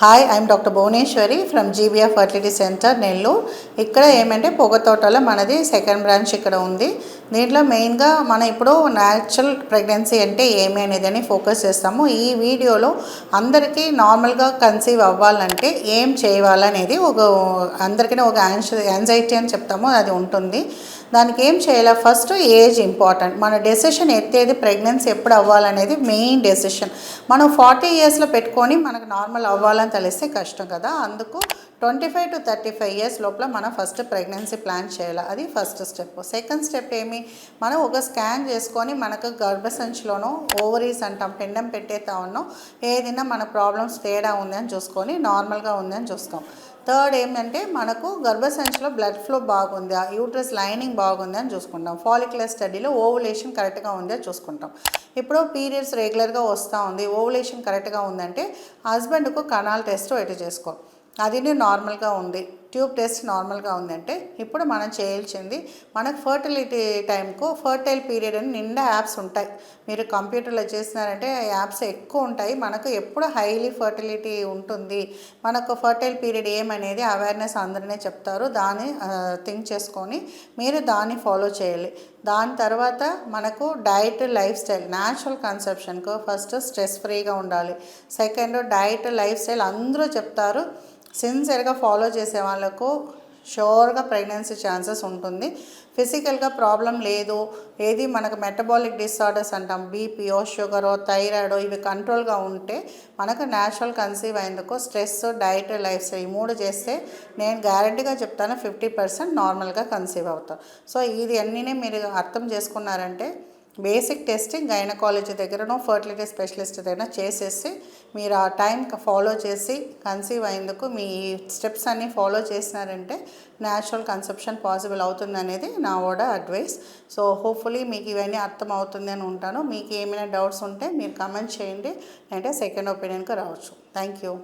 Hi, I'm doctor Bhuvaneswari from GBF fertility centre Nellore. ఇక్కడ ఏమంటే పొగతోటలో మనది సెకండ్ బ్రాంచ్ ఇక్కడ ఉంది. దీంట్లో మెయిన్గా మనం ఇప్పుడు న్యాచురల్ ప్రెగ్నెన్సీ అంటే ఏమి అనేది ఫోకస్ చేస్తాము. ఈ వీడియోలో అందరికీ నార్మల్గా కన్సీవ్ అవ్వాలంటే ఏం చేయాలనేది అందరికీ ఒక యాంగ్జైటీ అని చెప్తాము, అది ఉంటుంది. దానికి ఏం చేయాలి? First age important. మన డెసిషన్ ఎత్తేది ప్రెగ్నెన్సీ ఎప్పుడు అవ్వాలనేది మెయిన్ డెసిషన్. మనం 40 ఇయర్స్లో పెట్టుకొని మనకు నార్మల్ అవ్వాలని తెలిస్తే కష్టం కదా. అందుకు 25 to 35 ఇయర్స్ లోపల మనం ఫస్ట్ ప్రెగ్నెన్సీ ప్లాన్ చేయాలి. అది ఫస్ట్ స్టెప్. సెకండ్ స్టెప్ ఏమి? మనం ఒక స్కాన్ చేసుకొని మనకు గర్భసంచిలోనో ఓవరీస్ అంటాం, పిండం పెట్టేతా ఉన్నాం, ఏదైనా మన ప్రాబ్లమ్స్ తేడా ఉందని చూసుకొని నార్మల్గా ఉందని చూస్తాం. థర్డ్ ఏంటంటే మనకు గర్భసంచిలో బ్లడ్ ఫ్లో బాగుందా, యూట్రస్ లైనింగ్ బాగుంది అని చూసుకుంటాం. ఫాలిక్యులర్ స్టడీలో ఓవులేషన్ కరెక్ట్గా ఉంది అని చూసుకుంటాం. ఇప్పుడు పీరియడ్స్ రెగ్యులర్గా వస్తూ ఉంది, ఓవులేషన్ కరెక్ట్గా ఉందంటే హస్బెండ్కు కనాల్ టెస్ట్ ఒకటి చేసుకో, అది నార్మల్గా ఉంది, ట్యూబ్ టెస్ట్ నార్మల్గా ఉందంటే ఇప్పుడు మనం చేయాల్సింది, మనకు ఫర్టిలిటీ టైంకు ఫర్టైల్ పీరియడ్ అని నిండా యాప్స్ ఉంటాయి. మీరు కంప్యూటర్లో చేసినారంటే యాప్స్ ఎక్కువ ఉంటాయి. మనకు ఎప్పుడు హైలీ ఫర్టిలిటీ ఉంటుంది, మనకు ఫర్టైల్ పీరియడ్ ఏమనేది అవేర్నెస్ అందరినీ చెప్తారు. దాన్ని థింక్ చేసుకొని మీరు దాన్ని ఫాలో చేయాలి. దాని తర్వాత మనకు డైట్, లైఫ్ స్టైల్. న్యాచురల్ కన్సెప్షన్కు ఫస్ట్ స్ట్రెస్ ఫ్రీగా ఉండాలి. సెకండ్ డైట్, లైఫ్ స్టైల్ అందరూ చెప్తారు. సిన్సియర్గా ఫాలో చేసే వాళ్ళకు షూర్గా ప్రెగ్నెన్సీ ఛాన్సెస్ ఉంటుంది. ఫిజికల్గా ప్రాబ్లం లేదు, ఏది మనకు మెటబాలిక్ డిసార్డర్స్ అంటాం, బీపీఓ, షుగరో, థైరాయిడో ఇవి కంట్రోల్గా ఉంటే మనకు న్యాచురల్ కన్సీవ్ అయ్యేందుకు స్ట్రెస్, డైట్, లైఫ్ స్టైల్ ఈ 3 చేస్తే నేను గ్యారంటీగా చెప్తాను 50% నార్మల్గా కన్సీవ్ అవుతాం. సో ఇది అన్నీ మీరు అర్థం చేసుకున్నారంటే బేసిక్ టెస్టింగ్ గైనకాలజీ దగ్గరనో ఫర్టిలిటీ స్పెషలిస్ట్ దగ్గర చేసేసి మీరు ఆ టైం ఫాలో చేసి కన్సీవ్ అయ్యేందుకు మీ స్టెప్స్ అన్నీ ఫాలో చేసినారంటే న్యాచురల్ కన్సెప్షన్ పాసిబుల్ అవుతుంది అనేది నా అడ్వైస్. సో హోప్ఫుల్లీ మీకు ఇవన్నీ అర్థం అవుతుంది అని ఉంటాను. మీకు ఏమైనా డౌట్స్ ఉంటే మీరు కమెంట్ చేయండి, అంటే సెకండ్ ఒపీనియన్కి రావచ్చు. Thank you.